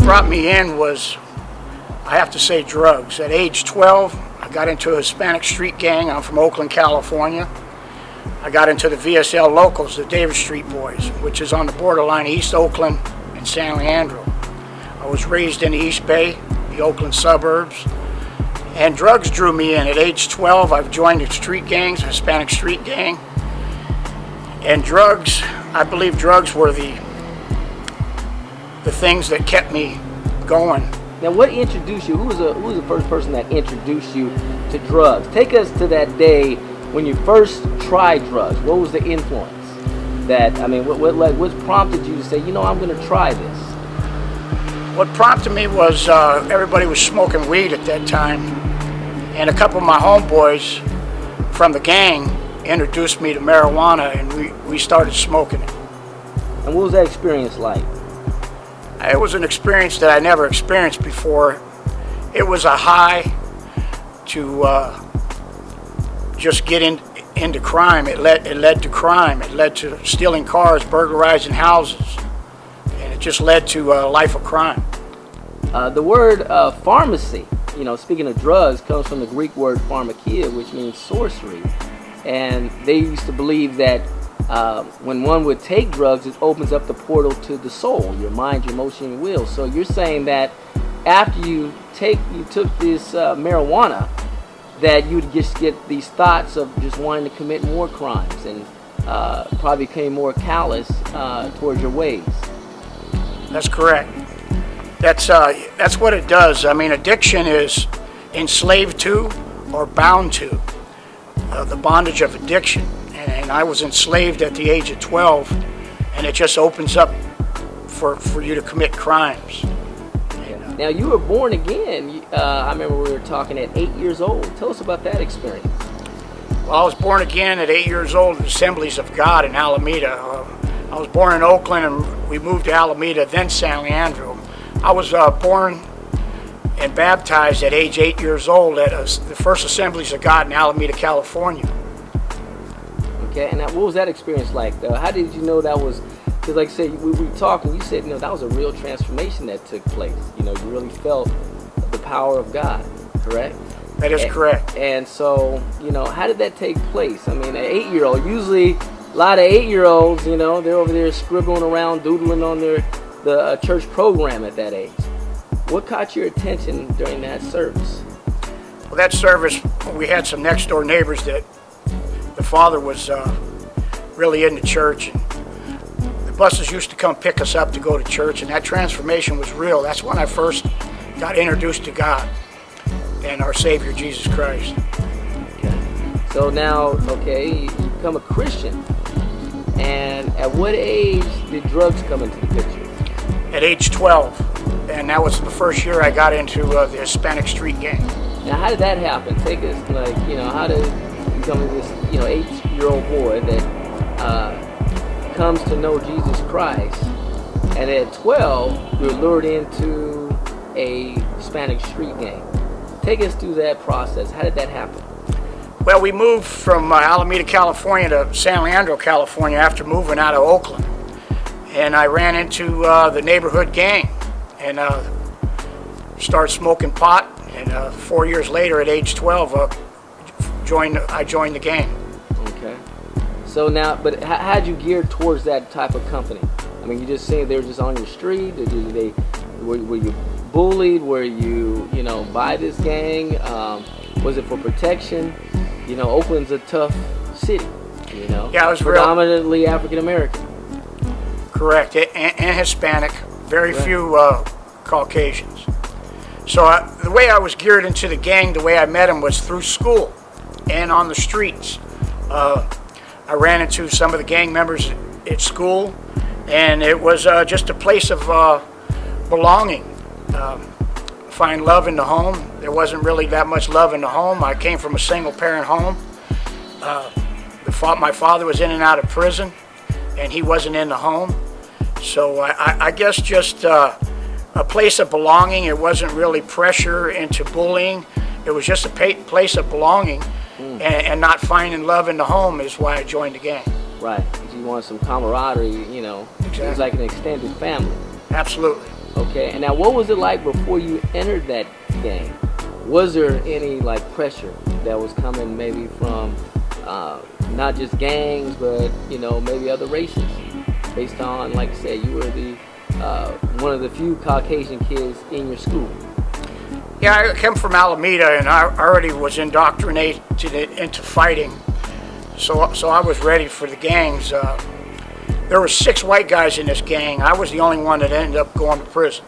brought me in was, I have to say, drugs. At age 12, I got into a Hispanic street gang. I'm from Oakland, California. I got into the VSL Locals, the Davis Street Boys, which is on the borderline of East Oakland and San Leandro. I was raised in the East Bay, the Oakland suburbs, and drugs drew me in. At age 12, I've joined the street gangs, the Hispanic street gang, and drugs, I believe drugs were the things that kept me going. Now, what introduced you? Who was the first person that introduced you to drugs? Take us to that day when you first tried drugs. What was the influence? What prompted you to say, I'm going to try this? What prompted me was everybody was smoking weed at that time, and a couple of my homeboys from the gang introduced me to marijuana, and we started smoking it. And what was that experience like? It was an experience that I never experienced before. It was a high to just get into crime. It led to crime. It led to stealing cars, burglarizing houses, and it just led to a life of crime. The word pharmacy, speaking of drugs, comes from the Greek word pharmakia, which means sorcery. And they used to believe that when one would take drugs, it opens up the portal to the soul, your mind, your emotion, your will. So you're saying that after you took this marijuana, that you would just get these thoughts of just wanting to commit more crimes and probably became more callous towards your ways. That's correct. That's what it does. I mean, addiction is enslaved to or bound to the bondage of addiction. And I was enslaved at the age of 12, and it just opens up for you to commit crimes. Now, you were born again. I remember we were talking at 8 years old. Tell us about that experience. Well, I was born again at 8 years old at Assemblies of God in Alameda. I was born in Oakland, and we moved to Alameda, then San Leandro. I was born and baptized at age 8 years old at the First Assemblies of God in Alameda, California. Okay, and what was that experience like? How did you know that was? Because, like I said, we talked, and you said, that was a real transformation that took place. You really felt the power of God, correct? That is correct. And so, how did that take place? I mean, an 8-year-old, usually a lot of 8-year-olds, they're over there scribbling around, doodling on the church program at that age. What caught your attention during that service? Well, that service, we had some next door neighbors that the father was really into church, and the buses used to come pick us up to go to church, and that transformation was real. That's when I first got introduced to God and our Savior Jesus Christ. Okay. So now, you become a Christian, and at what age did drugs come into the picture? At age 12, and that was the first year I got into the Hispanic street gang. Now, how did that happen? Take us, how did you become this, 8-year-old boy that comes to know Jesus Christ, and at 12, you're lured into a Hispanic street gang. Take us through that process. How did that happen? Well, we moved from Alameda, California to San Leandro, California after moving out of Oakland. And I ran into the neighborhood gang and started smoking pot. And 4 years later, at age 12, I joined the gang. Okay. So now, but how'd you gear towards that type of company? I mean, you just saying they were just on your street? Were you bullied? Were you, by this gang? Was it for protection? Oakland's a tough city, Yeah, it was predominantly African American. Correct, and Hispanic, very few Caucasians. So the way I was geared into the gang, the way I met them was through school and on the streets. I ran into some of the gang members at school, and it was just a place of belonging. Find love in the home. There wasn't really that much love in the home. I came from a single-parent home. My father was in and out of prison, and he wasn't in the home. So I guess just a place of belonging. It wasn't really pressure into bullying. It was just a place of belonging, and not finding love in the home is why I joined the gang. Right, because you want some camaraderie, Exactly. It was like an extended family. Absolutely. Okay, and now what was it like before you entered that gang? Was there any like pressure that was coming maybe from not just gangs, but maybe other races, based on, like I said, you were the one of the few Caucasian kids in your school? Yeah, I came from Alameda, and I already was indoctrinated into fighting, so I was ready for the gangs. There were 6 white guys in this gang. I was the only one that ended up going to prison,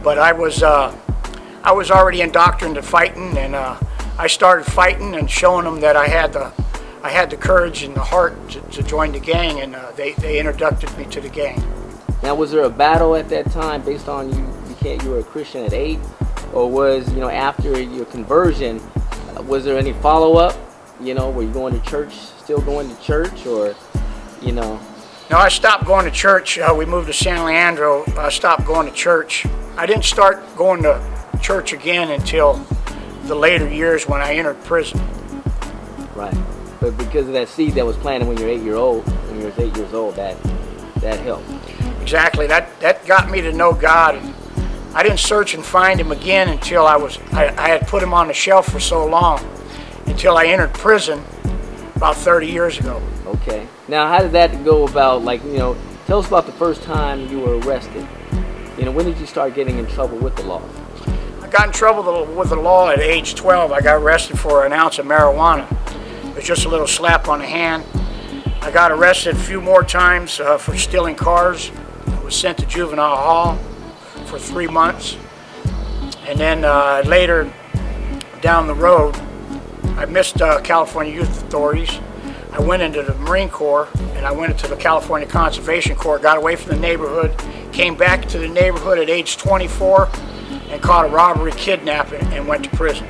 but I was already indoctrinated to fighting, and I started fighting and showing them that I had the courage and the heart to join the gang, and they introduced me to the gang. Now, was there a battle at that time based on you were a Christian at 8, or was after your conversion, was there any follow up? Were you going to church, still going to church, or No, I stopped going to church. We moved to San Leandro. I stopped going to church. I didn't start going to church again until the later years when I entered prison. Right, but because of that seed that was planted when you were 8 years old, that helped. Exactly. That got me to know God. And I didn't search and find Him again until I had put Him on the shelf for so long, until I entered prison about 30 years ago. Okay. Now, how did that go about? Tell us about the first time you were arrested. When did you start getting in trouble with the law? I got in trouble with the law at age 12. I got arrested for an ounce of marijuana. It was just a little slap on the hand. I got arrested a few more times for stealing cars. I was sent to juvenile hall for 3 months. And then later down the road, I missed California Youth Authorities. I went into the Marine Corps, and I went into the California Conservation Corps, got away from the neighborhood, came back to the neighborhood at age 24, and caught a robbery, kidnapping, and went to prison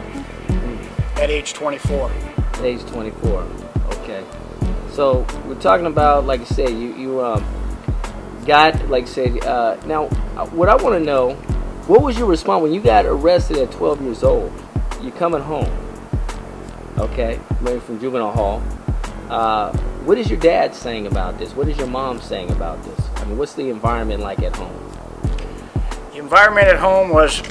at age 24. At age 24, okay. So we're talking about, like I said, you got, like I said, now what I want to know, what was your response when you got arrested at 12 years old? You're coming home, okay, maybe from juvenile hall. What is your dad saying about this? What is your mom saying about this? I mean, what's the environment like at home? The environment at home was,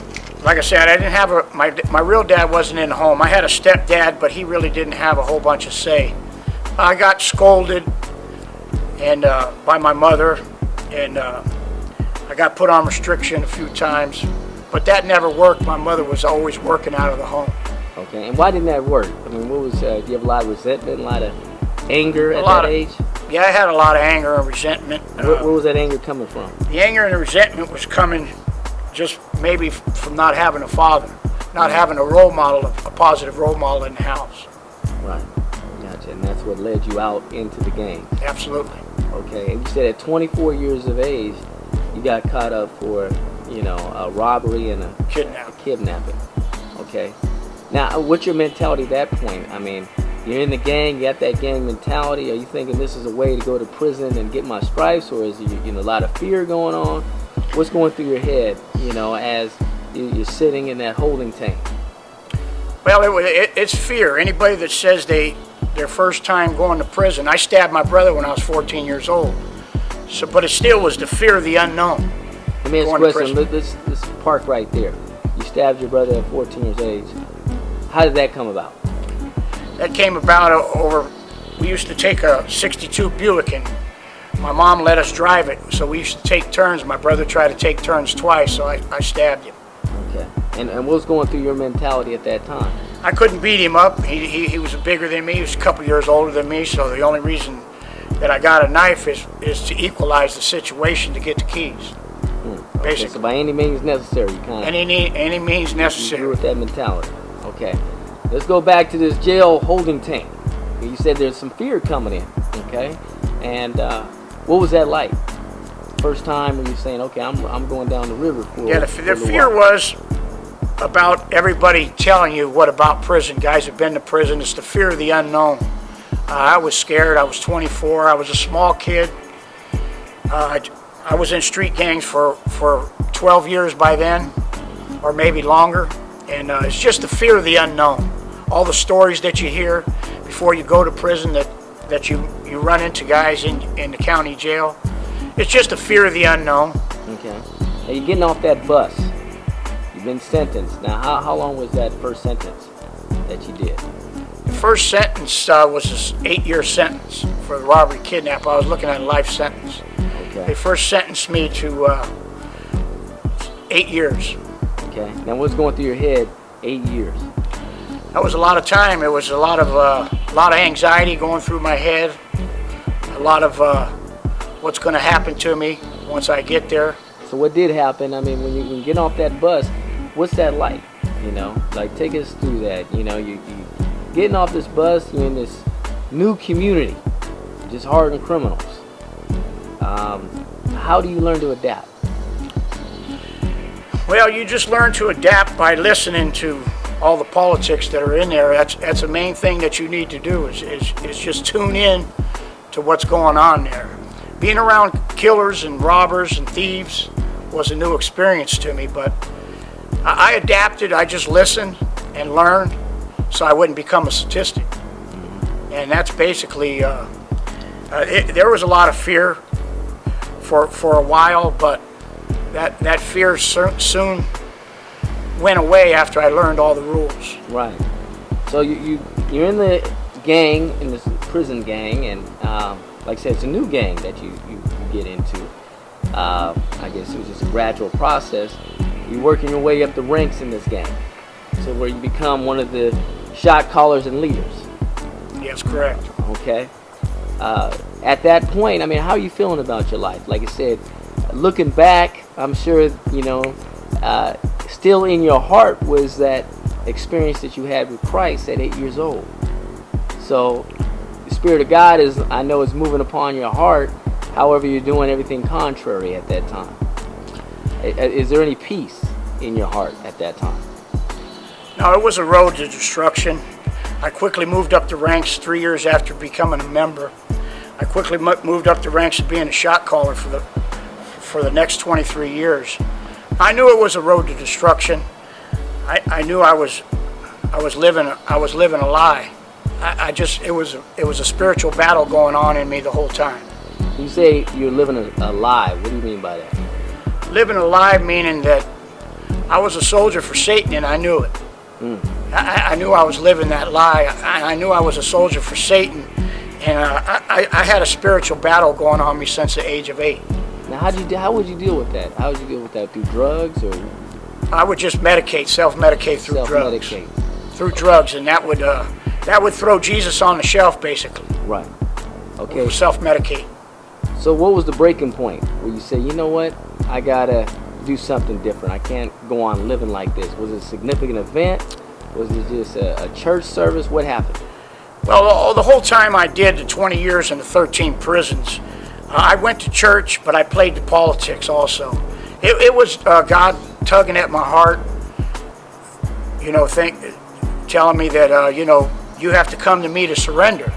like I said, I didn't have my real dad wasn't in the home. I had a stepdad, but he really didn't have a whole bunch of say. I got scolded and by my mother, and I got put on restriction a few times, but that never worked. My mother was always working out of the home. Okay, and why didn't that work? I mean, what was, do you have a lot of resentment, a lot of anger at that age? Yeah, I had a lot of anger and resentment. Where was that anger coming from? The anger and the resentment was coming just maybe from not having a father, not having a role model, a positive role model in the house. Right, gotcha, and that's what led you out into the gang. Absolutely. Okay, and you said at 24 years of age, you got caught up for, a robbery and a kidnapping. Okay. Now, what's your mentality at that point? I mean, you're in the gang, you got that gang mentality. Are you thinking this is a way to go to prison and get my stripes, or is a lot of fear going on? What's going through your head, as you're sitting in that holding tank? Well, it's fear. Anybody that says their first time going to prison, I stabbed my brother when I was 14 years old. So, but it still was the fear of the unknown. Let me ask you a question. Let's park right there. You stabbed your brother at 14 years of age. How did that come about? That came about over, we used to take a 62 Buick, and my mom let us drive it, so we used to take turns. My brother tried to take turns twice, so I stabbed him. Okay. And what was going through your mentality at that time? I couldn't beat him up. He was bigger than me. He was a couple years older than me, so the only reason that I got a knife is to equalize the situation, to get the keys. Okay, basically. So by any means necessary, you kind of... Any means necessary. You with that mentality. Okay. Let's go back to this jail holding tank. You said there's some fear coming in, okay? And what was that like? First time when you're saying, okay, I'm going down the river for the fear was about everybody telling you what about prison. Guys have been to prison. It's the fear of the unknown. I was scared. I was 24. I was a small kid. I was in street gangs for 12 years by then, or maybe longer. And it's just the fear of the unknown. All the stories that you hear before you go to prison that you run into guys in the county jail. It's just a fear of the unknown. Okay. Now you're getting off that bus. You've been sentenced. Now, how long was that first sentence that you did? The first sentence was an 8-year sentence for the robbery kidnap. I was looking at a life sentence. Okay. They first sentenced me to 8 years. Okay. Now, what's going through your head? 8 years. That was a lot of time. It was a lot of anxiety going through my head. A lot of what's going to happen to me once I get there. So what did happen? I mean, when you get off that bus, what's that like? You know, like take us through that. You know, you getting off this bus, you're in this new community, just hardened criminals. How do you learn to adapt? Well, you just learn to adapt by listening to all the politics that are in there. That's the main thing that you need to do is just tune in to what's going on there. Being around killers and robbers and thieves was a new experience to me, but I adapted. I just listened and learned so I wouldn't become a statistic. And that's basically, there was a lot of fear for a while, but that fear soon went away after I learned all the rules. Right. So you're in the gang, in this prison gang, and like I said, it's a new gang that you get into. I guess it was just a gradual process. You're working your way up the ranks in this gang, so where you become one of the shot callers and leaders. Yes, correct. Okay. At that point, I mean, how are you feeling about your life? Like I said, looking back, I'm sure, you know, still in your heart was that experience that you had with Christ at 8 years old. So the Spirit of God is moving upon your heart. However, you're doing everything contrary at that time. Is there any peace in your heart at that time? No, it was a road to destruction. I quickly moved up the ranks 3 years after becoming a member. I quickly moved up the ranks to being a shot caller for the next 23 years. I knew it was a road to destruction. I knew I was living a lie. It was a spiritual battle going on in me the whole time. You say you're living a lie. What do you mean by that? Living a lie meaning that I was a soldier for Satan and I knew it. I knew I was living that lie. I knew I was a soldier for Satan, and I had a spiritual battle going on me since the age of 8. Now, how would you deal with that? How would you deal with that? Through drugs or? I would just self-medicate through drugs. Through drugs, and that would throw Jesus on the shelf, basically. Right. Okay. Self-medicate. So what was the breaking point where you say, you know what, I gotta do something different. I can't go on living like this. Was it a significant event? Was it just a church service? What happened? Well, the whole time I did, the 20 years in the 13 prisons, I went to church, but I played the politics also. It was God tugging at my heart, you know, telling me that, you know, you have to come to me to surrender.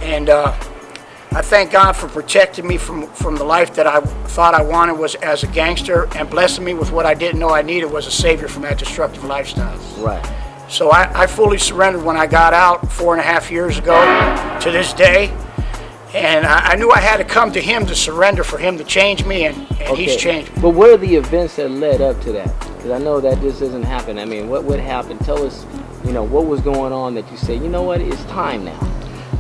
And I thank God for protecting me from the life that I thought I wanted was as a gangster, and blessing me with what I didn't know I needed was a savior from that destructive lifestyle. Right. So I fully surrendered when I got out 4.5 years ago to this day. And I knew I had to come to him to surrender for him to change me, and he's changed me. But what are the events that led up to that? Because I know that this doesn't happen. I mean, what would happen? Tell us, you know, what was going on that you say, you know what, it's time now.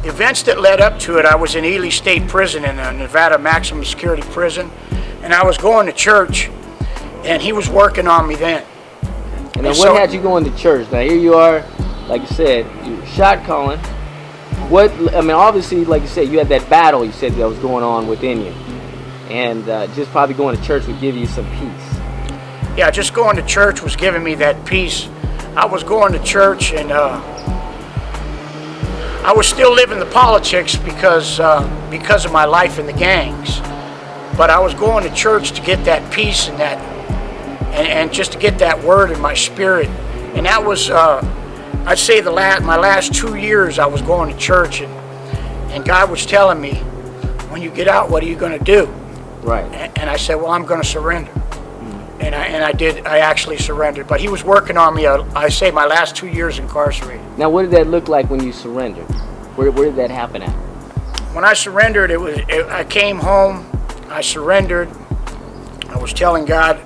The events that led up to it, I was in Ely State Prison, in a Nevada maximum security prison, and I was going to church, and he was working on me then. And then what had you going to church? Now here you are, like you said, you shot calling. What, I mean, obviously, like you said, you had that battle you said that was going on within you. And just probably going to church would give you some peace. Yeah, just going to church was giving me that peace. I was going to church, and I was still living the politics because of my life in the gangs. But I was going to church to get that peace and and just to get that word in my spirit. And that was, I'd say my last 2 years I was going to church, and God was telling me, when you get out, what are you going to do? Right. And I said, well, I'm going to surrender. And I did. I actually surrendered. But he was working on me, I say, my last 2 years incarcerated. Now, what did that look like when you surrendered? Where did that happen at? When I surrendered, I came home, I surrendered. I was telling God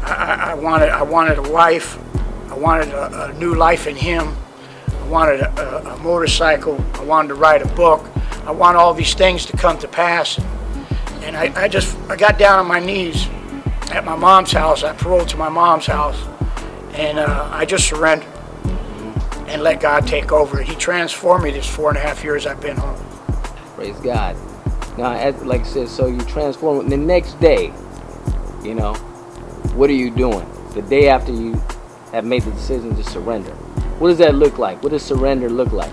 I wanted a wife. I wanted a new life in Him. I wanted a motorcycle. I wanted to write a book. I want all these things to come to pass. And I got down on my knees at my mom's house. I paroled to my mom's house, and I just surrendered and let God take over. He transformed me this 4.5 years I've been home. Praise God. Now, like I said, so you transform. The next day, you know, what are you doing? The day after you have made the decision to surrender. What does that look like? What does surrender look like?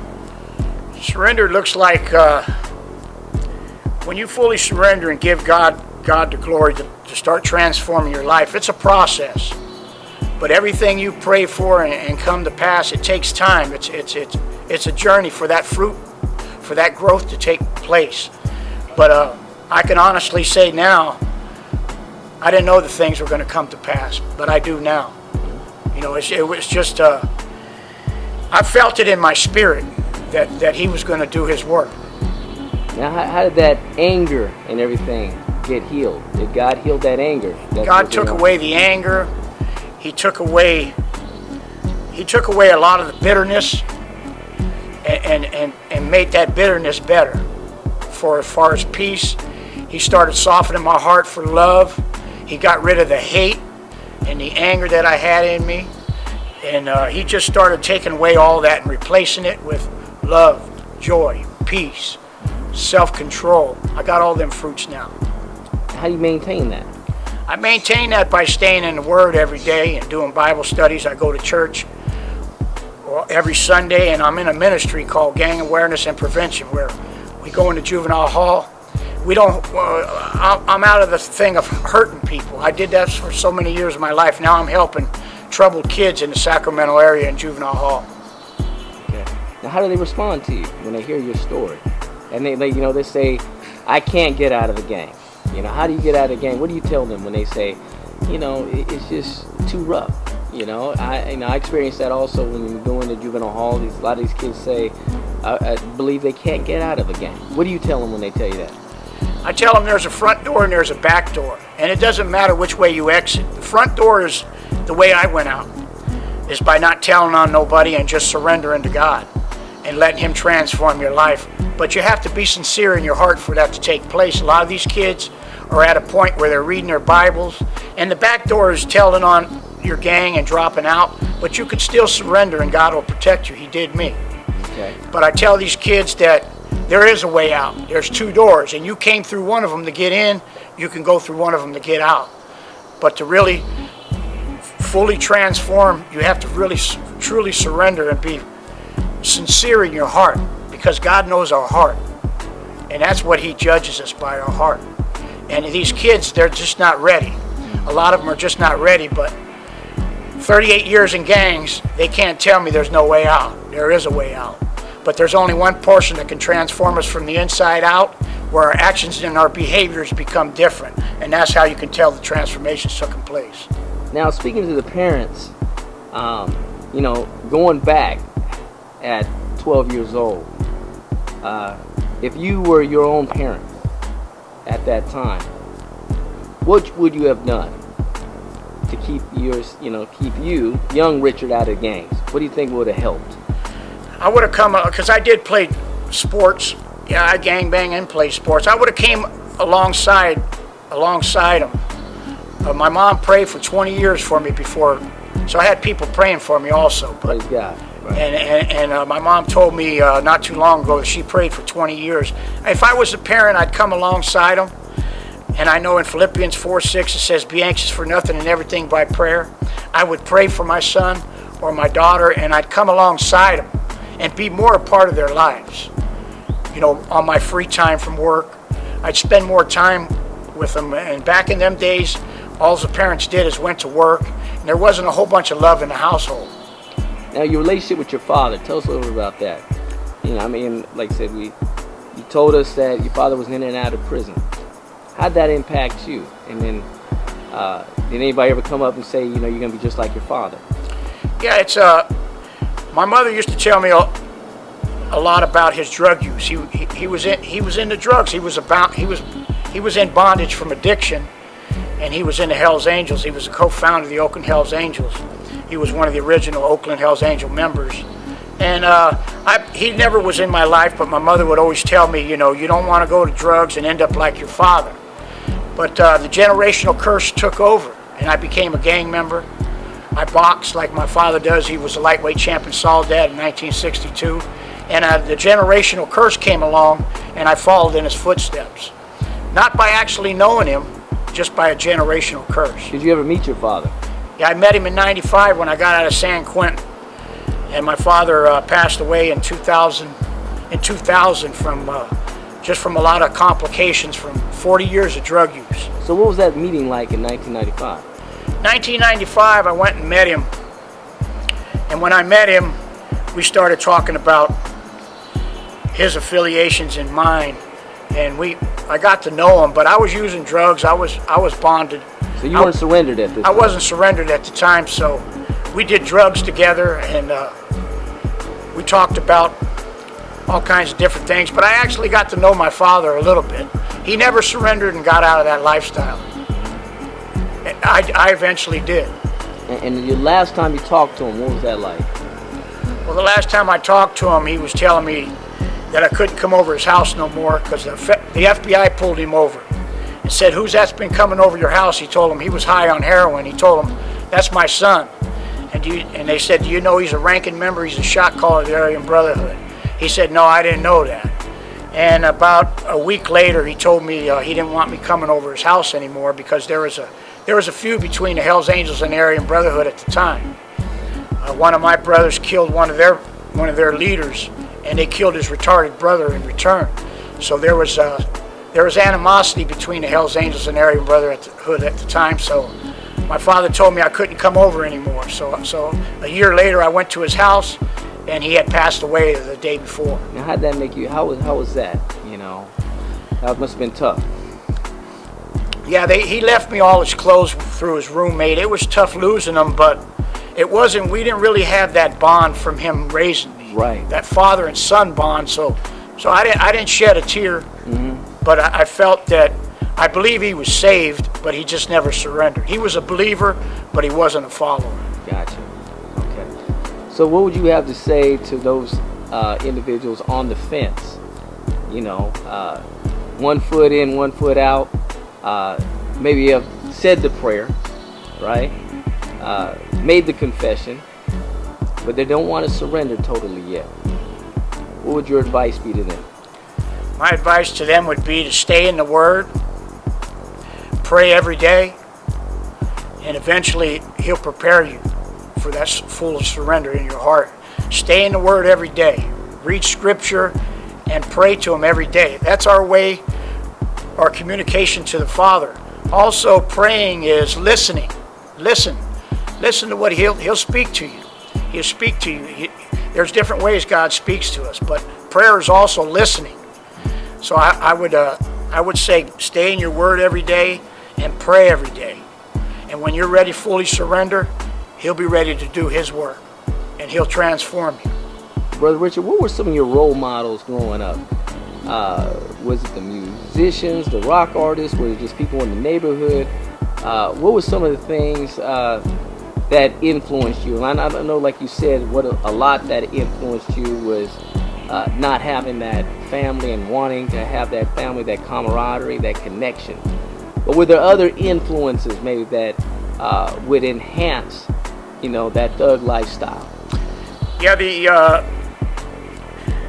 Surrender looks like when you fully surrender and give God the glory to start transforming your life. It's a process, but everything you pray for and come to pass, it takes time. It's a journey for that fruit, for that growth to take place. But I can honestly say now, I didn't know the things were going to come to pass, but I do now. You know, it was just I felt it in my spirit that He was going to do His work. Now, how did that anger and everything get healed? Did God heal that anger? God took away the anger. He took away a lot of the bitterness and made that bitterness better. For as far as peace, He started softening my heart for love. He got rid of the hate and the anger that I had in me. And He just started taking away all that and replacing it with love, joy, peace, self-control. I got all them fruits now. How do you maintain that? I maintain that by staying in the Word every day and doing Bible studies. I go to church every Sunday, and I'm in a ministry called Gang Awareness and Prevention, where we go into juvenile hall. We don't. I'm out of the thing of hurting people. I did that for so many years of my life. Now I'm helping troubled kids in the Sacramento area in juvenile hall. Okay. Now, how do they respond to you when they hear your story? And they say, "I can't get out of the gang." You know, how do you get out of the gang? What do you tell them when they say, it's just too rough? I experienced that also when you go into juvenile hall. A lot of these kids say, I believe they can't get out of a gang. What do you tell them when they tell you that? I tell them there's a front door and there's a back door, and it doesn't matter which way you exit. The front door is the way I went out, is by not telling on nobody and just surrendering to God and letting Him transform your life. But you have to be sincere in your heart for that to take place. A lot of these kids are at a point where they're reading their Bibles, and the back door is telling on your gang and dropping out, but you can still surrender and God will protect you. He did me. Okay. But I tell these kids that there is a way out. There's two doors, and you came through one of them to get in, you can go through one of them to get out. But to really fully transform, you have to really truly surrender and be sincere in your heart, because God knows our heart, and that's what He judges us by, our heart. And these kids, they're just not ready. A lot of them are just not ready, but 38 years in gangs, they can't tell me there's no way out. There is a way out. But there's only one person that can transform us from the inside out, where our actions and our behaviors become different. And that's how you can tell the transformation's taking place. Now, speaking to the parents, going back at 12 years old, if you were your own parent at that time, what would you have done to keep you, young Richard, out of gangs? What do you think would have helped? I would have come, because I did play sports. Yeah, I gangbang and play sports. I would have came alongside them. My mom prayed for 20 years for me before, so I had people praying for me also. Praise God. Right. And my mom told me not too long ago that she prayed for 20 years. If I was a parent, I'd come alongside them. And I know in Philippians 4:6 it says, "Be anxious for nothing and everything by prayer." I would pray for my son or my daughter, and I'd come alongside them and be more a part of their lives. On my free time from work, I'd spend more time with them. And back in them days, all the parents did is went to work, and there wasn't a whole bunch of love in the household. Now, your relationship with your father, tell us a little bit about that. Like I said, you told us that your father was in and out of prison. How'd that impact you? And then, did anybody ever come up and say, you're going to be just like your father? Yeah, it's my mother used to tell me a lot about his drug use. He was into drugs. He was in bondage from addiction, and he was in the Hells Angels. He was a co-founder of the Oakland Hells Angels. He was one of the original Oakland Hells Angel members. And he never was in my life, but my mother would always tell me, you know, you don't want to go to drugs and end up like your father. But the generational curse took over, and I became a gang member. I boxed like my father does. He was a lightweight champion Soledad in 1962. And the generational curse came along, and I followed in his footsteps. Not by actually knowing him, just by a generational curse. Did you ever meet your father? Yeah, I met him in '95 when I got out of San Quentin. And my father passed away in 2000 from a lot of complications from 40 years of drug use. So what was that meeting like in 1995? 1995, I went and met him. And when I met him, we started talking about his affiliations and mine. And I got to know him, but I was using drugs. I was bonded. So you weren't surrendered at this time? I wasn't surrendered at the time, so we did drugs together, and we talked about all kinds of different things. But I actually got to know my father a little bit. He never surrendered and got out of that lifestyle. And I eventually did. And your last time you talked to him, what was that like? Well, the last time I talked to him, he was telling me that I couldn't come over his house no more because the FBI pulled him over and said, "Who's that's been coming over your house?" He told them he was high on heroin. He told them, "That's my son." And they said, "Do you know he's a ranking member? He's a shot caller of the Aryan Brotherhood." He said, "No, I didn't know that." And about a week later, he told me he didn't want me coming over his house anymore because there was a feud between the Hells Angels and the Aryan Brotherhood at the time. One of my brothers killed one of their leaders, and they killed his retarded brother in return. So there was animosity between the Hells Angels and Aryan Brotherhood at the time. So my father told me I couldn't come over anymore. So a year later, I went to his house, and he had passed away the day before. Now, how'd that make you? How was that? You know, that must have been tough. Yeah, he left me all his clothes through his roommate. It was tough losing them, but we didn't really have that bond from him raising me. Right. That father and son bond. So I didn't shed a tear, but I felt that I believe he was saved, but he just never surrendered. He was a believer, but he wasn't a follower. Gotcha. Okay. So what would you have to say to those individuals on the fence? You know, 1 foot in, 1 foot out. Maybe have said the prayer, right? Made the confession, but they don't want to surrender totally yet. What would your advice be to them? My advice to them would be to stay in the Word, pray every day, and eventually He'll prepare you for that full surrender in your heart. Stay in the Word every day. Read Scripture and pray to Him every day. That's our way, our communication to the Father. Also, praying is listening. Listen to what He'll speak to you. He'll speak to you. There's different ways God speaks to us, but prayer is also listening. So I would say stay in your Word every day and pray every day. And when you're ready, fully surrender, He'll be ready to do His work, and He'll transform you. Brother Richard, what were some of your role models growing up? Was it the musicians, the rock artists? Was it just people in the neighborhood? What were some of the things that influenced you? And I don't know, like you said, what a lot that influenced you was not having that family and wanting to have that family, that camaraderie, that connection. But were there other influences maybe that would enhance, that thug lifestyle? Yeah,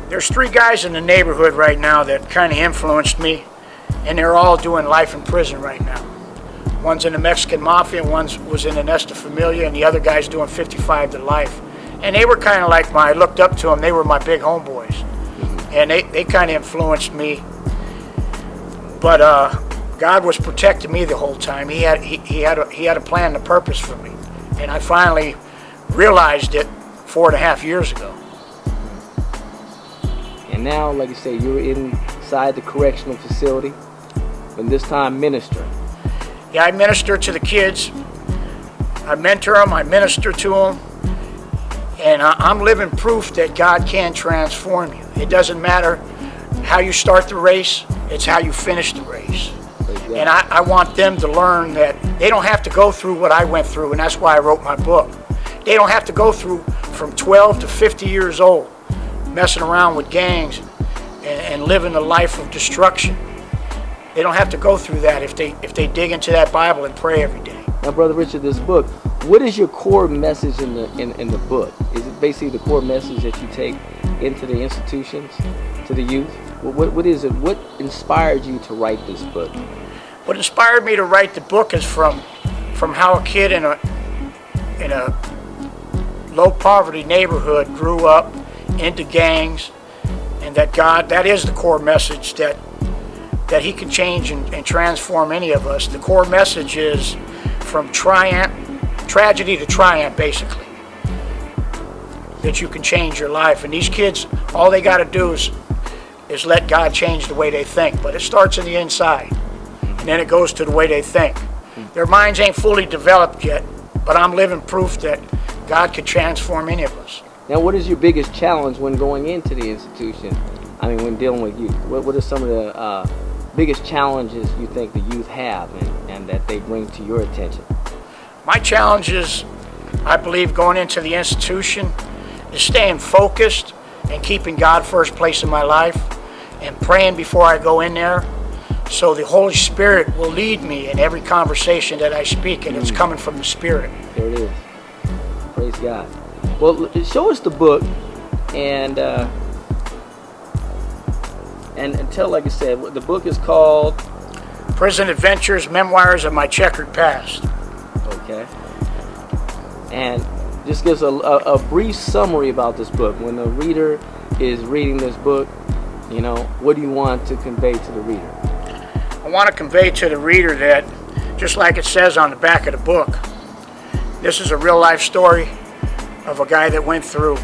there's 3 guys in the neighborhood right now that kind of influenced me, and they're all doing life in prison right now. One's in the Mexican Mafia, one was in the Nesta Familia, and the other guy's doing 55 to life. And they were kind of like I looked up to them. They were my big homeboys, and they kind of influenced me. But God was protecting me the whole time. He had a plan and a purpose for me, and I finally realized it 4.5 years ago. And now, like you say, you're inside the correctional facility, and this time ministering. Yeah, I minister to the kids. I mentor them. I minister to them. And I'm living proof that God can transform you. It doesn't matter how you start the race. It's how you finish the race. And I want them to learn that they don't have to go through what I went through, and that's why I wrote my book. They don't have to go through from 12 to 50 years old, messing around with gangs and living a life of destruction. They don't have to go through that if they dig into that Bible and pray every day. Now, Brother Richard, this book, what is your core message in the book? Is it basically the core message that you take into the institutions, to the youth? What is it? What inspired you to write this book? What inspired me to write the book is from how a kid in a low poverty neighborhood grew up into gangs, and that God, that is the core message, that He can change and transform any of us. The core message is from tragedy to triumph, basically. That you can change your life. And these kids, all they got to do is let God change the way they think. But it starts in the inside, and then it goes to the way they think. Their minds ain't fully developed yet, but I'm living proof that God could transform any of us. Now, what is your biggest challenge when going into the institution? I mean, when dealing with youth, what are some of the biggest challenges you think the youth have and that they bring to your attention? My challenge is, I believe, going into the institution is staying focused and keeping God first place in my life and praying before I go in there, so the Holy Spirit will lead me in every conversation that I speak, and it's coming from the Spirit. There it is. Praise God. Well, show us the book and tell, like I said, the book is called Prison Adventures, Memoirs of My Checkered Past. Okay. And just gives a brief summary about this book. When the reader is reading this book, you know, what do you want to convey to the reader? I want to convey to the reader that, just like it says on the back of the book, this is a real life story of a guy that went through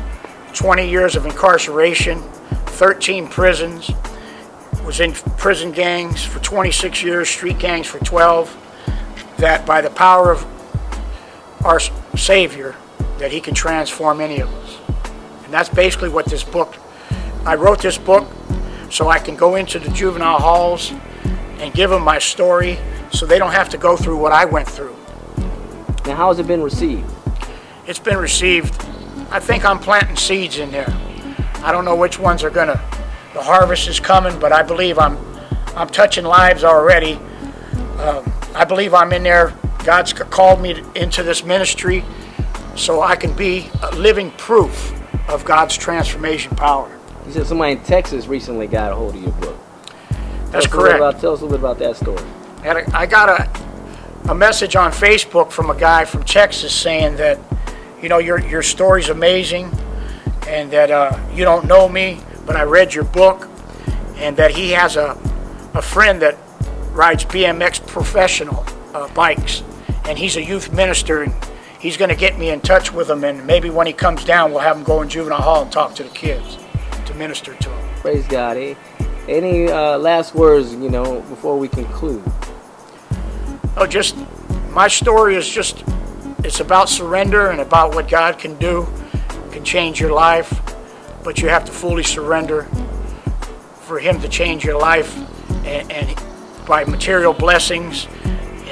20 years of incarceration, 13 prisons, was in prison gangs for 26 years, street gangs for 12, that by the power of our Savior, that He can transform any of us. And that's basically what this book, I wrote this book so I can go into the juvenile halls and give them my story so they don't have to go through what I went through. Now, how has it been received? It's been received. I think I'm planting seeds in there. I don't know which ones are the harvest is coming, but I believe I'm touching lives already. I believe I'm in there. God's called me into this ministry so I can be a living proof of God's transformation power. You said somebody in Texas recently got a hold of your book. That's correct. Tell us a little bit about that story. I got a message on Facebook from a guy from Texas saying that, you know, your story's amazing, and that you don't know me, but I read your book, and that he has a friend that rides BMX professional bikes, and he's a youth minister, and he's going to get me in touch with him, and maybe when he comes down, we'll have him go in juvenile hall and talk to the kids, to minister to them. Praise God. Any last words, you know, before we conclude? Oh, just my story is just, it's about surrender and about what God can do, can change your life, but you have to fully surrender for Him to change your life, and by material blessings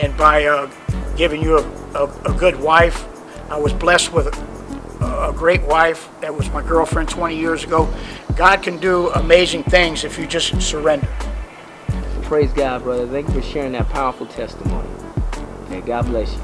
and by giving you a good wife. I was blessed with a great wife that was my girlfriend 20 years ago. God can do amazing things if you just surrender. Praise God, brother. Thank you for sharing that powerful testimony. Okay, God bless you.